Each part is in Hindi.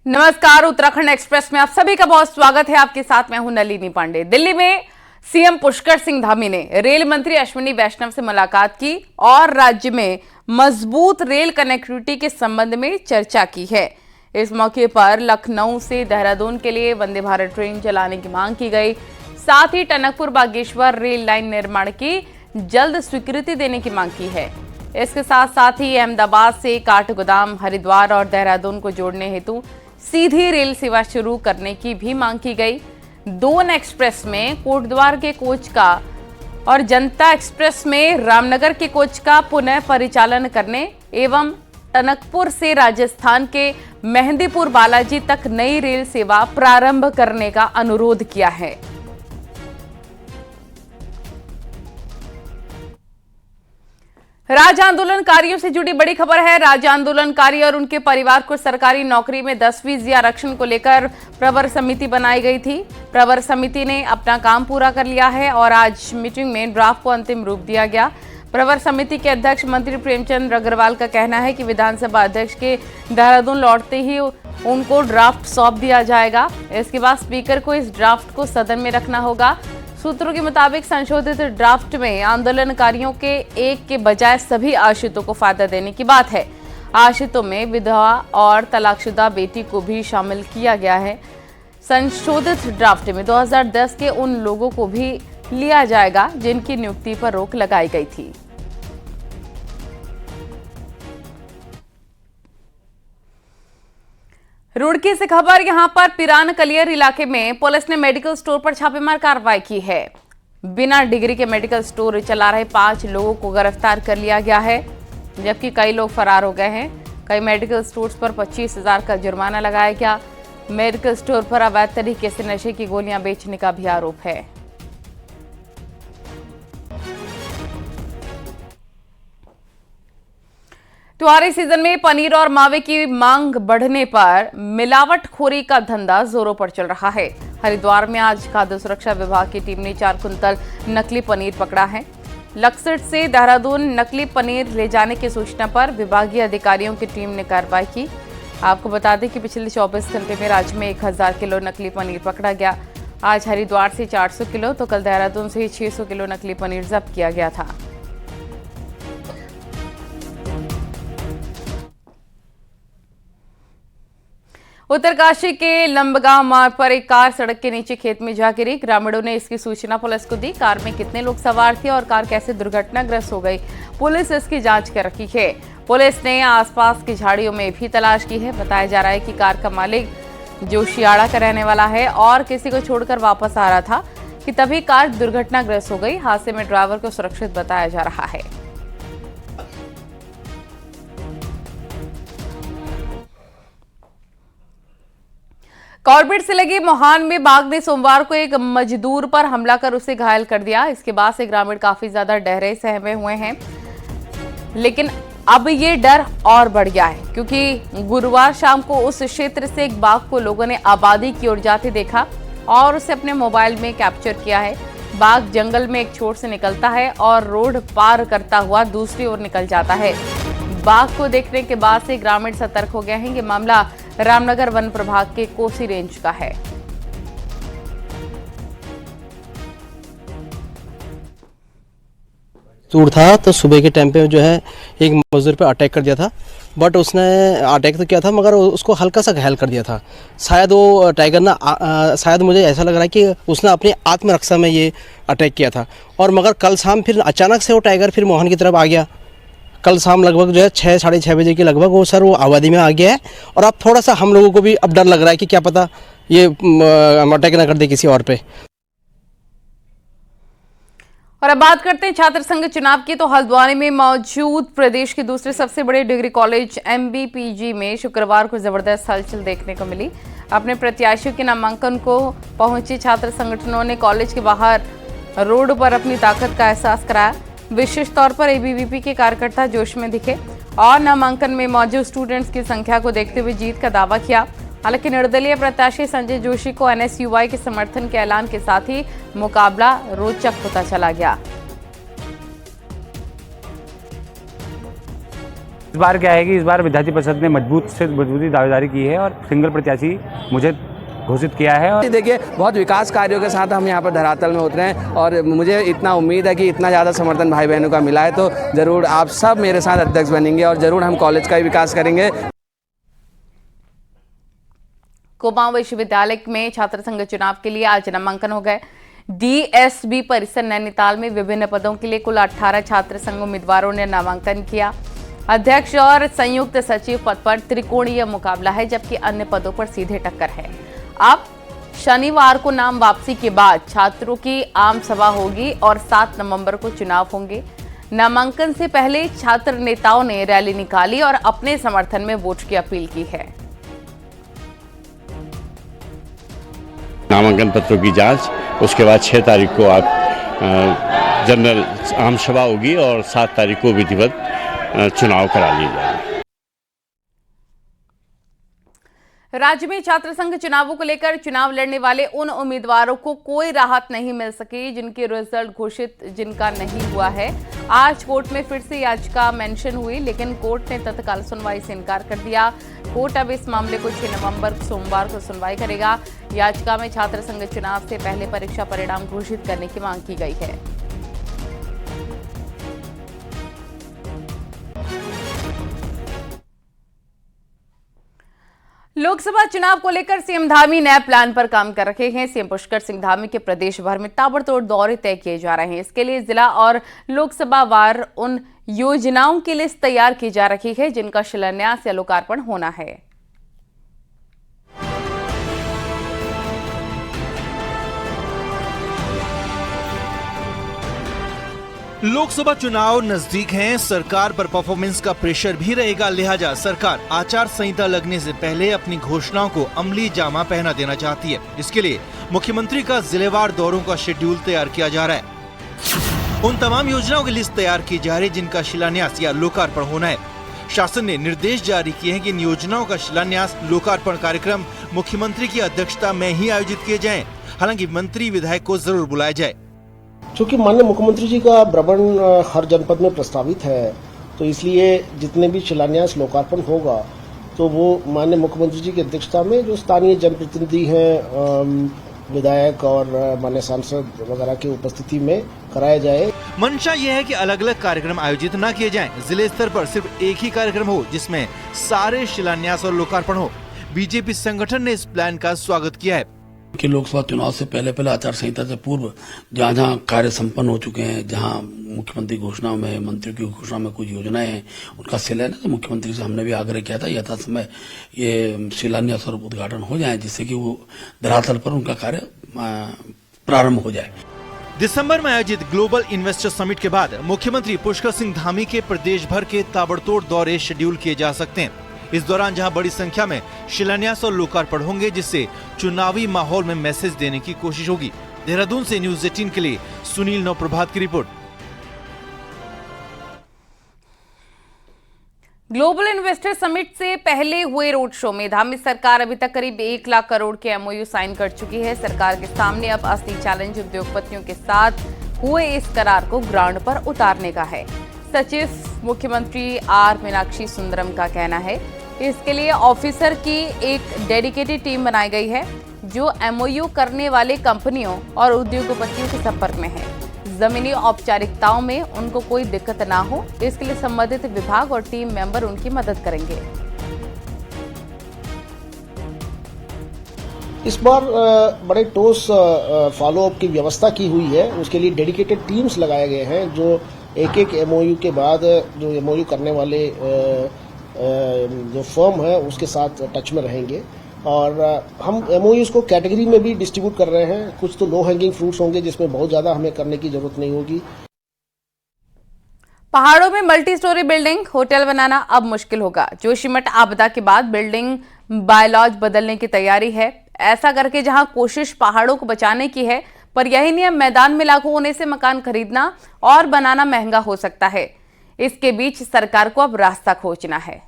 नमस्कार, उत्तराखंड एक्सप्रेस में आप सभी का बहुत स्वागत है। आपके साथ मैं हूं नलिनी पांडे। दिल्ली में सीएम पुष्कर सिंह धामी ने रेल मंत्री अश्विनी वैष्णव से मुलाकात की और राज्य में मजबूत रेल कनेक्टिविटी के संबंध में चर्चा की है। इस मौके पर लखनऊ से देहरादून के लिए वंदे भारत ट्रेन चलाने की मांग की गई। साथ ही टनकपुर बागेश्वर रेल लाइन निर्माण की जल्द स्वीकृति देने की मांग की है। इसके साथ साथ ही अहमदाबाद से काठगोदाम, हरिद्वार और देहरादून को जोड़ने हेतु सीधी रेल सेवा शुरू करने की भी मांग की गई। दून एक्सप्रेस में कोटद्वार के कोच का और जनता एक्सप्रेस में रामनगर के कोच का पुनः परिचालन करने एवं टनकपुर से राजस्थान के मेहंदीपुर बालाजी तक नई रेल सेवा प्रारंभ करने का अनुरोध किया है। राज्य आंदोलनकारियों से जुड़ी बड़ी खबर है। राज्य आंदोलनकारी और उनके परिवार को सरकारी नौकरी में 10% आरक्षण को लेकर प्रवर समिति बनाई गई थी। प्रवर समिति ने अपना काम पूरा कर लिया है और आज मीटिंग में ड्राफ्ट को अंतिम रूप दिया गया। प्रवर समिति के अध्यक्ष मंत्री प्रेमचंद अग्रवाल का कहना है कि विधानसभा अध्यक्ष के देहरादून लौटते ही उनको ड्राफ्ट सौंप दिया जाएगा। इसके बाद स्पीकर को इस ड्राफ्ट को सदन में रखना होगा। सूत्रों के मुताबिक संशोधित ड्राफ्ट में आंदोलनकारियों के एक के बजाय सभी आश्रितों को फायदा देने की बात है। आश्रितों में विधवा और तलाकशुदा बेटी को भी शामिल किया गया है। संशोधित ड्राफ्ट में 2010 के उन लोगों को भी लिया जाएगा जिनकी नियुक्ति पर रोक लगाई गई थी। रुड़की से खबर, यहां पर पिरान कलियर इलाके में पुलिस ने मेडिकल स्टोर पर छापेमार कार्रवाई की है। बिना डिग्री के मेडिकल स्टोर चला रहे 5 लोगों को गिरफ्तार कर लिया गया है, जबकि कई लोग फरार हो गए हैं। कई मेडिकल स्टोर्स पर 25,000 का जुर्माना लगाया गया। मेडिकल स्टोर पर अवैध तरीके से नशे की गोलियां बेचने का भी आरोप है। त्योहारी सीजन में पनीर और मावे की मांग बढ़ने पर मिलावटखोरी का धंधा जोरों पर चल रहा है। हरिद्वार में आज खाद्य सुरक्षा विभाग की टीम ने 4 कुंतल नकली पनीर पकड़ा है। लक्सट से देहरादून नकली पनीर ले जाने की सूचना पर विभागीय अधिकारियों की टीम ने कार्रवाई की। आपको बता दें कि पिछले 24 घंटे में राज्य में 1000 किलो नकली पनीर पकड़ा गया। आज हरिद्वार से 400 किलो तो कल देहरादून से 600 किलो नकली पनीर जब्त किया गया था। उत्तरकाशी के लंबगांव मार्ग पर एक कार सड़क के नीचे खेत में जा गिरी। ग्रामीणों ने इसकी सूचना पुलिस को दी। कार में कितने लोग सवार थे और कार कैसे दुर्घटनाग्रस्त हो गई, पुलिस इसकी जांच कर रही है। पुलिस ने आसपास की झाड़ियों में भी तलाश की है। बताया जा रहा है कि कार का मालिक जो शियाड़ा का रहने वाला है और किसी को छोड़कर वापस आ रहा था कि तभी कार दुर्घटनाग्रस्त हो गई। हादसे में ड्राइवर को सुरक्षित बताया जा रहा है। कॉर्बेट से लगे मोहान में बाघ ने सोमवार को एक मजदूर पर हमला कर उसे घायल कर दिया। इसके बाद से ग्रामीण काफी ज्यादा डरे सहमे हुए हैं, लेकिन अब ये डर और बढ़ गया है क्योंकि गुरुवार शाम को उस क्षेत्र से एक बाघ को लोगों ने आबादी की ओर जाते देखा और उसे अपने मोबाइल में कैप्चर किया है। बाघ जंगल में एक छोर से निकलता है और रोड पार करता हुआ दूसरी ओर निकल जाता है। बाघ को देखने के बाद से ग्रामीण सतर्क हो गए हैं। ये मामला रामनगर वन प्रभाग के कोसी रेंज का है। चूड़ था तो सुबह के टाइम पे जो है एक मजदूर पे अटैक कर दिया था, बट उसने अटैक तो किया था मगर उसको हल्का सा घायल कर दिया था। शायद वो टाइगर ना शायद मुझे ऐसा लग रहा है कि उसने अपनी आत्मरक्षा में ये अटैक किया था। और मगर कल शाम फिर अचानक से वो टाइगर फिर मोहन की तरफ आ गया। कल शाम लगभग जो है 6 साढ़े 6 बजे के लगभग वो आबादी में आ गया है। और अब थोड़ा सा हम लोगों को भी अब डर लग रहा है कि क्या पता ये अटैक ना कर दे किसी और पे। और अब बात करते हैं छात्र संघ चुनाव की। तो हल्द्वानी में मौजूद प्रदेश के दूसरे सबसे बड़े डिग्री कॉलेज MBPG में शुक्रवार को जबरदस्त हलचल देखने को मिली। अपने प्रत्याशियों के नामांकन को पहुंचे छात्र संगठनों ने कॉलेज के बाहर रोड पर अपनी ताकत का एहसास कराया। विशेष तौर पर ABVP के कार्यकर्ता जोश में दिखे और नामांकन में मौजूद स्टूडेंट्स की संख्या को देखते हुए जीत का दावा किया। हालांकि निर्दलीय प्रत्याशी संजय जोशी को NSUI के समर्थन के ऐलान के साथ ही मुकाबला रोचक होता चला गया। बार क्या है कि इस बार विधायी परिषद ने मजबूती दावेदारी की है और सिंगल प्रत्याशी मुझे घोषित किया है। और देखिए बहुत विकास कार्यों के साथ हम यहाँ पर धरातल में उतरे हैं और मुझे इतना उम्मीद है कि इतना ज़्यादा समर्थन भाई बहनों का मिला है तो ज़रूर आप सब मेरे साथ अध्यक्ष बनेंगे और ज़रूर हम कॉलेज का भी विकास करेंगे। कुमाऊं विश्वविद्यालय में छात्र संघ चुनाव के लिए आज नामांकन हो गए। डीएसबी परिसर नैनीताल में विभिन्न पदों के लिए कुल 18 छात्र संघ उम्मीदवारों ने नामांकन किया। अध्यक्ष और संयुक्त सचिव पद पर त्रिकोणीय मुकाबला है, जबकि अन्य पदों पर सीधे टक्कर है। अब शनिवार को नाम वापसी के बाद छात्रों की आम सभा होगी और 7 नवंबर को चुनाव होंगे। नामांकन से पहले छात्र नेताओं ने रैली निकाली और अपने समर्थन में वोट की अपील की है। नामांकन पत्रों की जांच, उसके बाद 6 तारीख को आप जनरल आम सभा होगी और 7 तारीख को विधिवत चुनाव करा लिए जाएंगे। राज्य में छात्र संघ चुनावों को लेकर चुनाव लड़ने वाले उन उम्मीदवारों को कोई राहत नहीं मिल सकी जिनके रिजल्ट घोषित जिनका नहीं हुआ है। आज कोर्ट में फिर से याचिका मेंशन हुई, लेकिन कोर्ट ने तत्काल सुनवाई से इनकार कर दिया। कोर्ट अब इस मामले को 6 नवंबर सोमवार को सुनवाई करेगा। याचिका में छात्र संघ चुनाव से पहले परीक्षा परिणाम घोषित करने की मांग की गई है। लोकसभा चुनाव को लेकर सीएम धामी नए प्लान पर काम कर रहे हैं। सीएम पुष्कर सिंह धामी के प्रदेश भर में ताबड़तोड़ दौरे तय किए जा रहे हैं। इसके लिए जिला और लोकसभा वार उन योजनाओं की लिस्ट तैयार की जा रही है जिनका शिलान्यास या लोकार्पण होना है। लोकसभा चुनाव नजदीक हैं, सरकार पर परफॉर्मेंस का प्रेशर भी रहेगा, लिहाजा सरकार आचार संहिता लगने से पहले अपनी घोषणाओं को अमली जामा पहना देना चाहती है। इसके लिए मुख्यमंत्री का जिलेवार दौरों का शेड्यूल तैयार किया जा रहा है। उन तमाम योजनाओं की लिस्ट तैयार की जा रही जिनका शिलान्यास या लोकार्पण होना है। शासन ने निर्देश जारी किए हैं कि इन योजनाओं का शिलान्यास लोकार्पण कार्यक्रम मुख्यमंत्री की अध्यक्षता में ही आयोजित किए जाएं। हालांकि मंत्री विधायक को जरूर बुलाया जाए। चूँकि माननीय मुख्यमंत्री जी का भ्रमण हर जनपद में प्रस्तावित है, तो इसलिए जितने भी शिलान्यास लोकार्पण होगा तो वो माननीय मुख्यमंत्री जी की अध्यक्षता में जो स्थानीय जनप्रतिनिधि हैं, विधायक और माननीय सांसद वगैरह की उपस्थिति में कराया जाए। मंशा यह है कि अलग अलग कार्यक्रम आयोजित न किए जाएं, जिले स्तर पर सिर्फ एक ही कार्यक्रम हो जिसमें सारे शिलान्यास और लोकार्पण हो। बीजेपी संगठन ने इस प्लान का स्वागत किया है कि लोकसभा चुनाव से पहले आचार संहिता से पूर्व जहाँ कार्य संपन्न हो चुके हैं, जहाँ मुख्यमंत्री घोषणाओं में, मंत्रियों की घोषणा में कुछ योजनाएं हैं, उनका शिलान्यास तो मुख्यमंत्री से हमने भी आग्रह किया था यथा समय ये शिलान्यास और उद्घाटन हो जाए, जिससे कि वो धरातल पर उनका कार्य प्रारंभ हो जाए। दिसंबर में आयोजित ग्लोबल इन्वेस्टर समिट के बाद मुख्यमंत्री पुष्कर सिंह धामी के प्रदेश भर के ताबड़तोड़ दौरे शेड्यूल किए जा सकते हैं। इस दौरान जहां बड़ी संख्या में शिलान्यास और लोकार्पण होंगे, जिससे चुनावी माहौल में मैसेज देने की कोशिश होगी। देहरादून से न्यूज़ 18 के लिए सुनील नवप्रभात की रिपोर्ट। ग्लोबल इन्वेस्टर समिट से पहले हुए रोड शो में धामी सरकार अभी तक करीब 1 लाख करोड़ के एमओयू साइन कर चुकी है। सरकार के सामने अब असली चैलेंज उद्योगपतियों के साथ हुए इस करार को ग्राउंड पर उतारने का है। सचिव मुख्यमंत्री आर मीनाक्षी सुंदरम का कहना है इसके लिए ऑफिसर की एक डेडिकेटेड टीम बनाई गई है जो एमओयू करने वाले कंपनियों और उद्योगपतियों के संपर्क में है। जमीनी औपचारिकताओं में उनको कोई दिक्कत ना हो, इसके लिए संबंधित विभाग और टीम मेंबर उनकी मदद करेंगे। इस बार बड़े ठोस फॉलोअप की व्यवस्था की हुई है। उसके लिए डेडिकेटेड टीम्स लगाए गए हैं जो एक एमओयू के बाद जो एमओयू करने वाले जो फर्म है उसके साथ टच में रहेंगे। और हम एमओयूज को कैटेगरी में भी डिस्ट्रीब्यूट कर रहे हैं। कुछ तो लो हैंगिंग फ्रूट्स होंगे जिसमें बहुत ज्यादा हमें करने की जरूरत नहीं होगी। पहाड़ों में मल्टी स्टोरी बिल्डिंग होटल बनाना अब मुश्किल होगा। जोशीमठ आपदा के बाद बिल्डिंग बायलॉज बदलने की तैयारी है। ऐसा करके जहां कोशिश पहाड़ों को बचाने की है, पर यही नियम मैदान में लागू होने से मकान खरीदना और बनाना महंगा हो सकता है। इसके बीच सरकार को अब रास्ता खोजना है।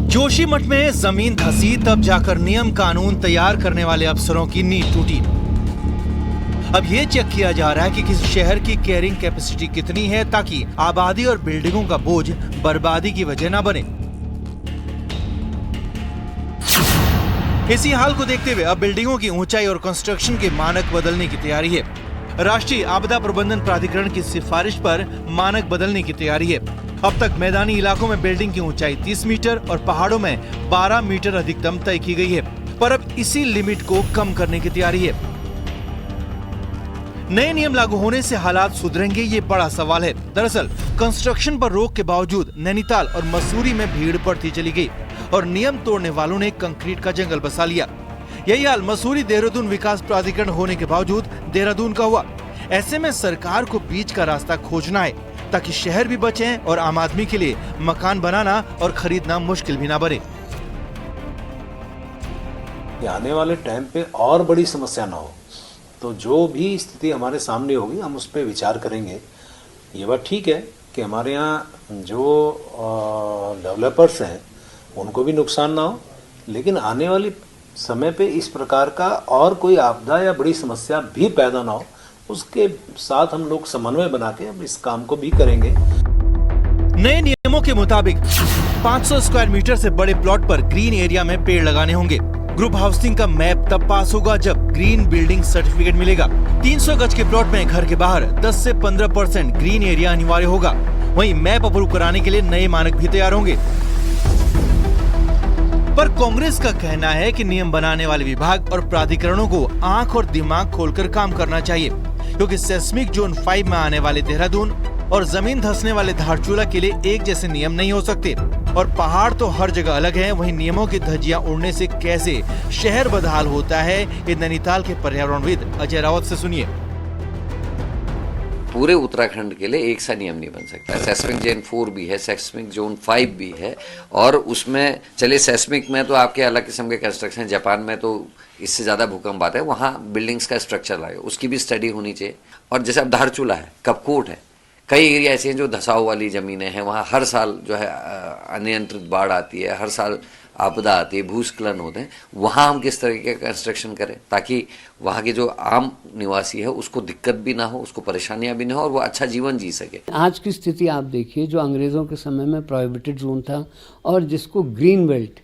जोशीमठ में जमीन धंसी, तब जाकर नियम कानून तैयार करने वाले अफसरों की नींद टूटी। अब ये चेक किया जा रहा है कि किसी शहर की कैरिंग कैपेसिटी कितनी है, ताकि आबादी और बिल्डिंगों का बोझ बर्बादी की वजह न बने। इसी हाल को देखते हुए अब बिल्डिंगों की ऊंचाई और कंस्ट्रक्शन के मानक बदलने की तैयारी है। राष्ट्रीय आपदा प्रबंधन प्राधिकरण की सिफारिश पर मानक बदलने की तैयारी है। अब तक मैदानी इलाकों में बिल्डिंग की ऊंचाई 30 मीटर और पहाड़ों में 12 मीटर अधिकतम तय की गई है, पर अब इसी लिमिट को कम करने की तैयारी है। नए नियम लागू होने से हालात सुधरेंगे, ये बड़ा सवाल है। दरअसल कंस्ट्रक्शन पर रोक के बावजूद नैनीताल और मसूरी में भीड़ बढ़ती चली गई और नियम तोड़ने वालों ने कंक्रीट का जंगल बसा लिया। यही हाल मसूरी देहरादून विकास प्राधिकरण होने के बावजूद देहरादून का हुआ। ऐसे में सरकार को बीच का रास्ता खोजना है, ताकि शहर भी बचे और आम आदमी के लिए मकान बनाना और खरीदना मुश्किल भी ना बने। आने वाले टाइम पे और बड़ी समस्या ना हो, तो जो भी स्थिति हमारे सामने होगी हम उस पर विचार करेंगे। ये बात ठीक है कि हमारे यहाँ जो डेवलपर्स हैं उनको भी नुकसान ना हो, लेकिन आने वाली समय पे इस प्रकार का और कोई आपदा या बड़ी समस्या भी पैदा ना हो, उसके साथ हम लोग समन्वय बना के अब इस काम को भी करेंगे। नए नियमों के मुताबिक 500 स्क्वायर मीटर से बड़े प्लॉट पर ग्रीन एरिया में पेड़ लगाने होंगे। ग्रुप हाउसिंग का मैप तब पास होगा जब ग्रीन बिल्डिंग सर्टिफिकेट मिलेगा। 300 गज के प्लॉट में घर के बाहर 10 से 15% ग्रीन एरिया अनिवार्य होगा। वहीं मैप अप्रूव कराने के लिए नए मानक भी तैयार होंगे। पर कांग्रेस का कहना है कि नियम बनाने वाले विभाग और प्राधिकरणों को आंख और दिमाग खोलकर काम करना चाहिए, क्योंकि सेस्मिक जोन 5 में आने वाले देहरादून और जमीन धंसने वाले धारचूला के लिए एक जैसे नियम नहीं हो सकते। और पहाड़ तो हर जगह अलग हैं, वहीं नियमों की धज्जियां उड़ने से कैसे शहर बदहाल होता है, ये नैनीताल के पर्यावरणविद अजय रावत से सुनिए। पूरे उत्तराखंड के लिए एक सा नियम नहीं बन सकता। सेस्मिक जोन 4 भी है, सेस्मिक जोन 5 भी है, और उसमें चलिए सेस्मिक में तो आपके अलग किस्म के कंस्ट्रक्शन, जापान में तो इससे ज़्यादा भूकंप आता है, वहाँ बिल्डिंग्स का स्ट्रक्चर लाए, उसकी भी स्टडी होनी चाहिए। और जैसे अब धारचूला है, कपकोट है, कई एरिया ऐसे हैं जो धसाव वाली ज़मीनें हैं, वहाँ हर साल जो है अनियंत्रित बाढ़ आती है, हर साल आपदा आती है, भूस्खलन होते हैं। वहाँ हम किस तरह के कंस्ट्रक्शन करें ताकि वहाँ के जो आम निवासी है उसको दिक्कत भी ना हो, उसको परेशानियाँ भी ना हो और वो अच्छा जीवन जी सके। आज की स्थिति आप देखिए, जो अंग्रेज़ों के समय में प्रोहिबिटेड जोन था और जिसको ग्रीन बेल्ट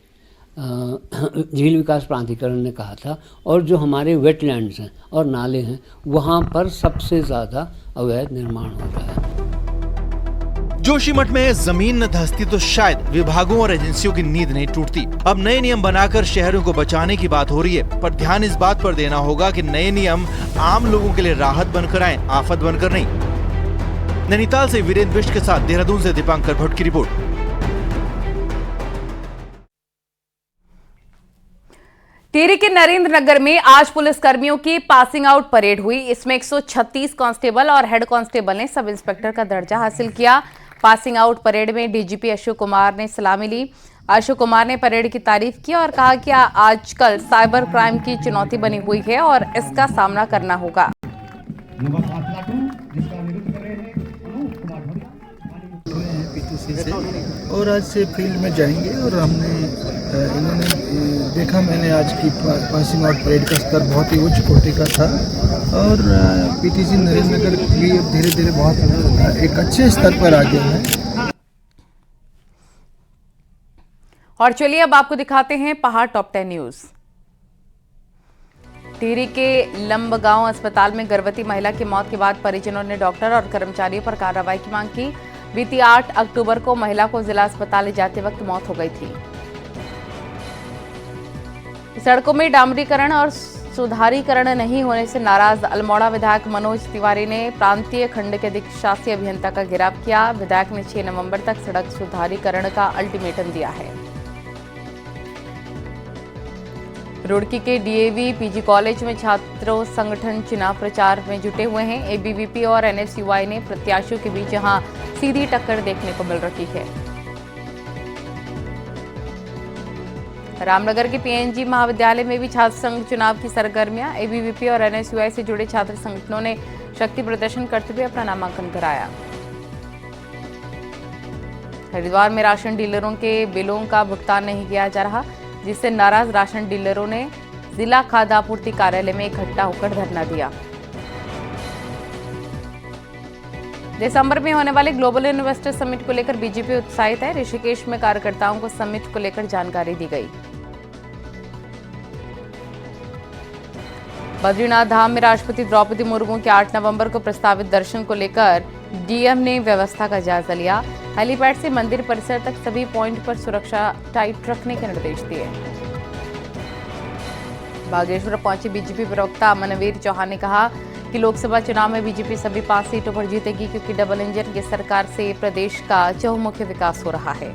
झील विकास प्राधिकरण ने कहा था, और जो हमारे वेटलैंड्स हैं और नाले हैं, वहाँ पर सबसे ज़्यादा अवैध निर्माण हो रहा है। जोशीमठ में जमीन न धंसती तो शायद विभागों और एजेंसियों की नींद नहीं टूटती। अब नए नियम बनाकर शहरों को बचाने की बात हो रही है, पर ध्यान इस बात पर देना होगा कि नए नियम आम लोगों के लिए राहत बनकर आए, आफत बनकर नहीं। नैनीताल से वीरेंद्र बिष्ट के साथ देहरादून से दीपांकर भट्ट की रिपोर्ट। टिहरी के नरेंद्र नगर में आज पुलिस कर्मियों की पासिंग आउट परेड हुई। इसमें 136 कांस्टेबल और हेड कांस्टेबल ने सब इंस्पेक्टर का दर्जा हासिल किया। पासिंग आउट परेड में डीजीपी अशोक कुमार ने सलामी ली। अशोक कुमार ने परेड की तारीफ की और कहा कि आजकल साइबर क्राइम की चुनौती बनी हुई है और इसका सामना करना होगा। और आज से फील्ड में जाएंगे और हमने इन्होंने देखा, मैंने आज की पासिंग आउट परेड का स्तर बहुत ही उच्च कोटि का था और पीटीसी नरेंद्र नगर भी धीरे धीरे बहुत एक अच्छे स्तर पर आ गया है। और चलिए अब आपको दिखाते हैं पहाड़ टॉप 10 न्यूज। टिहरी के लंबगांव अस्पताल में गर्भवती महिला की मौत के बाद परिजनों ने डॉक्टर और कर्मचारियों पर कार्रवाई की मांग की। बीती 8 अक्टूबर को महिला को जिला अस्पताल ले जाते वक्त मौत हो गई थी। सड़कों में डामरीकरण और सुधारीकरण नहीं होने से नाराज अल्मोड़ा विधायक मनोज तिवारी ने प्रांतीय खंड के अधिशासी अभियंता का घेराव किया। विधायक ने 6 नवंबर तक सड़क सुधारीकरण का अल्टीमेटम दिया है। रुड़की के डीएवी पीजी कॉलेज में छात्रों संगठन चुनाव प्रचार में जुटे हुए हैं। एबीवीपी और एनएसयूआई ने प्रत्याशियों के बीच यहां सीधी टक्कर देखने को मिल रही है। रामनगर के पीएनजी महाविद्यालय में भी छात्र संघ चुनाव की सरगर्मियां। एबीवीपी और एनएसयूआई से जुड़े छात्र संगठनों ने शक्ति प्रदर्शन करते हुए अपना नामांकन कराया। हरिद्वार में राशन डीलरों के बिलों का भुगतान नहीं किया जा रहा, जिससे नाराज राशन डीलरों ने जिला खाद्य आपूर्ति कार्यालय में इकट्ठा होकर धरना दिया। दिसंबर में होने वाले ग्लोबल इन्वेस्टर समिट को लेकर बीजेपी उत्साहित है। ऋषिकेश में कार्यकर्ताओं को समिट को लेकर जानकारी दी गई। बद्रीनाथ धाम में राष्ट्रपति द्रौपदी मुर्मू के 8 नवंबर को प्रस्तावित दर्शन को लेकर डीएम ने व्यवस्था का जायजा लिया। हेलीपैड से मंदिर परिसर तक सभी पॉइंट पर सुरक्षा टाइट रखने के निर्देश दिए। बागेश्वर पहुंचे बीजेपी प्रवक्ता मनवीर चौहान ने कहा कि लोकसभा चुनाव में बीजेपी सभी 5 सीटों पर जीतेगी, क्योंकि डबल इंजन की सरकार से प्रदेश का चहुमुखी विकास हो रहा है।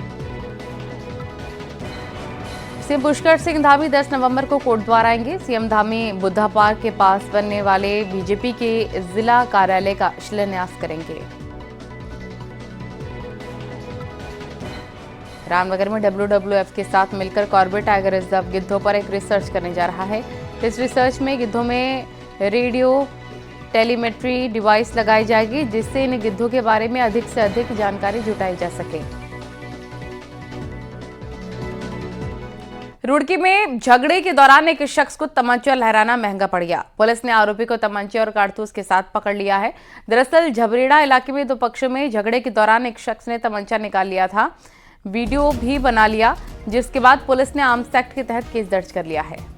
सीएम पुष्कर सिंह धामी 10 नवंबर को कोटद्वार आएंगे। सीएम धामी बुद्धा पार्क के पास बनने वाले बीजेपी के जिला कार्यालय का शिलान्यास करेंगे। रामनगर में WWF के साथ मिलकर कॉर्बेट टाइगर रिजर्व गिद्धों पर एक रिसर्च करने जा रहा है। इस रिसर्च में गिद्धों में रेडियो टेलीमेट्री डिवाइस लगाई जाएगी, जिससे इन गिद्धों के बारे में अधिक से अधिक जानकारी जुटाई जा सके। रुड़की में झगड़े के दौरान एक शख्स को तमंचा लहराना महंगा पड़ गया। पुलिस ने आरोपी को तमंचे और कारतूस के साथ पकड़ लिया है। दरअसल झबरेड़ा इलाके में 2 पक्षों में झगड़े के दौरान एक शख्स ने तमंचा निकाल लिया था, वीडियो भी बना लिया, जिसके बाद पुलिस ने आर्म्स एक्ट के तहत केस दर्ज कर लिया है।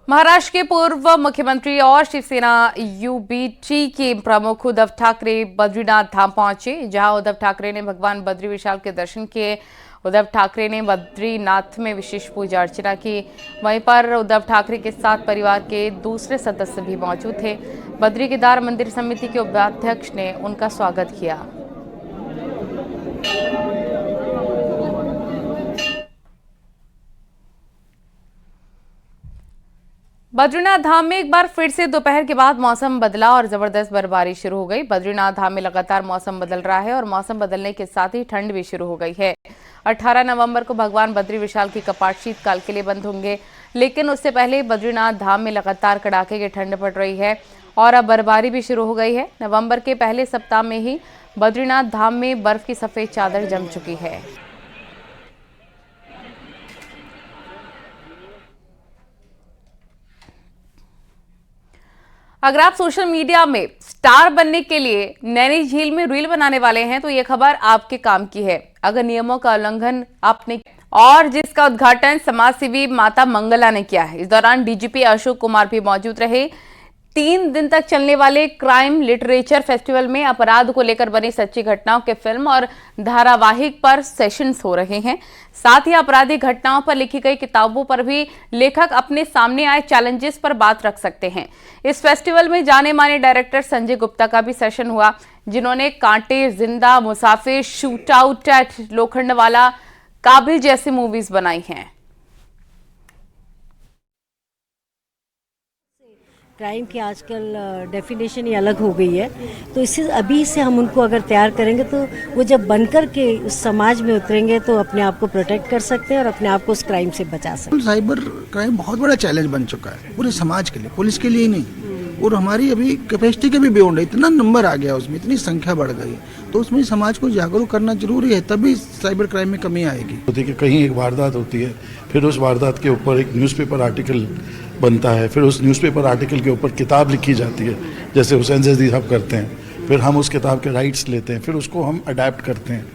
महाराष्ट्र के पूर्व मुख्यमंत्री और शिवसेना यूबीटी के प्रमुख उद्धव ठाकरे बद्रीनाथ धाम पहुंचे, जहां उद्धव ठाकरे ने भगवान बद्री विशाल के दर्शन किए। उद्धव ठाकरे ने बद्रीनाथ में विशेष पूजा अर्चना की। वहीं पर उद्धव ठाकरे के साथ परिवार के दूसरे सदस्य भी मौजूद थे। बद्री केदार मंदिर समिति के उपाध्यक्ष ने उनका स्वागत किया। बद्रीनाथ धाम में एक बार फिर से दोपहर के बाद मौसम बदला और जबरदस्त बर्फबारी शुरू हो गई। बद्रीनाथ धाम में लगातार मौसम बदल रहा है और मौसम बदलने के साथ ही ठंड भी शुरू हो गई है। 18 नवंबर को भगवान बद्री विशाल के कपाट शीतकाल के लिए बंद होंगे, लेकिन उससे पहले बद्रीनाथ धाम में लगातार कड़ाके की ठंड पड़ रही है और अब बर्फबारी भी शुरू हो गई है। नवंबर के पहले सप्ताह में ही बद्रीनाथ धाम में बर्फ की सफेद चादर जम चुकी है। अगर आप सोशल मीडिया में स्टार बनने के लिए नैनी झील में रील बनाने वाले हैं तो ये खबर आपके काम की है। अगर नियमों का उल्लंघन आपने और जिसका उद्घाटन समाजसेवी माता मंगला ने किया है। इस दौरान डीजीपी अशोक कुमार भी मौजूद रहे। 3 दिन तक चलने वाले क्राइम लिटरेचर फेस्टिवल में अपराध को लेकर बनी सच्ची घटनाओं के फिल्म और धारावाहिक पर सेशंस हो रहे हैं। साथ ही आपराधिक घटनाओं पर लिखी गई किताबों पर भी लेखक अपने सामने आए चैलेंजेस पर बात रख सकते हैं। इस फेस्टिवल में जाने माने डायरेक्टर संजय गुप्ता का भी सेशन हुआ, जिन्होंने कांटे, जिंदा, मुसाफिर, शूट आउट एट लोखंडवाला, काबिल जैसी मूवीज बनाई हैं। क्राइम की आजकल डेफिनेशन ही अलग हो गई है, तो इससे अभी से हम उनको अगर तैयार करेंगे तो वो जब बनकर के उस समाज में उतरेंगे तो अपने आप को प्रोटेक्ट कर सकते हैं और अपने आप को उस क्राइम से बचा सकते हैं। साइबर क्राइम बहुत बड़ा चैलेंज बन चुका है पूरे समाज के लिए, पुलिस के लिए ही नहीं, और हमारी अभी कैपेसिटी के भी बियॉन्ड है। इतना नंबर आ गया उसमें, इतनी संख्या बढ़ गई, तो उसमें समाज को जागरूक करना जरूरी है, तभी साइबर क्राइम में कमी आएगी। देखिए, कहीं एक वारदात होती है, फिर उस वारदात के ऊपर एक न्यूज़पेपर आर्टिकल बनता है, फिर उस न्यूज़पेपर आर्टिकल के ऊपर किताब लिखी जाती है, जैसे हुसैन ज़ैदी साहब करते हैं। फिर हम उस किताब के राइट्स लेते हैं, फिर उसको हम अडैप्ट करते हैं।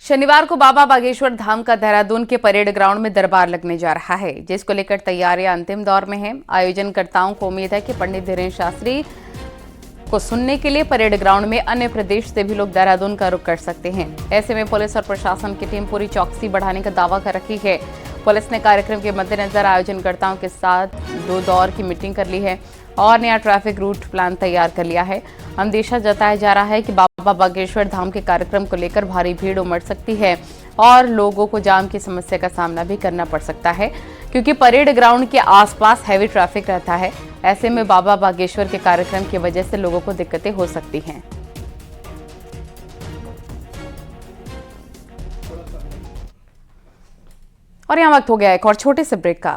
शनिवार को बाबा बागेश्वर धाम का देहरादून के परेड ग्राउंड में दरबार लगने जा रहा है, जिसको लेकर तैयारियां अंतिम दौर में हैं। आयोजनकर्ताओं को उम्मीद है कि पंडित धीरेन्द्र शास्त्री को सुनने के लिए परेड ग्राउंड में अन्य प्रदेश से भी लोग देहरादून का रुख कर सकते हैं। ऐसे में पुलिस और प्रशासन की टीम पूरी चौकसी बढ़ाने का दावा कर रखी है। पुलिस ने कार्यक्रम के मद्देनजर आयोजनकर्ताओं के साथ 2 दौर की मीटिंग कर ली है और नया ट्रैफिक रूट प्लान तैयार कर लिया है। अंदेशा जताया जा रहा है कि बाबा बागेश्वर धाम के कार्यक्रम को लेकर भारी भीड़ उमड़ सकती है और लोगों को जाम की समस्या का सामना भी करना पड़ सकता है, क्योंकि परेड ग्राउंड के आसपास हैवी ट्रैफिक रहता है। ऐसे में बाबा बागेश्वर के कार्यक्रम की वजह से लोगों को दिक्कतें हो सकती हैं। और यहाँ वक्त हो गया एक और छोटे से ब्रेक का।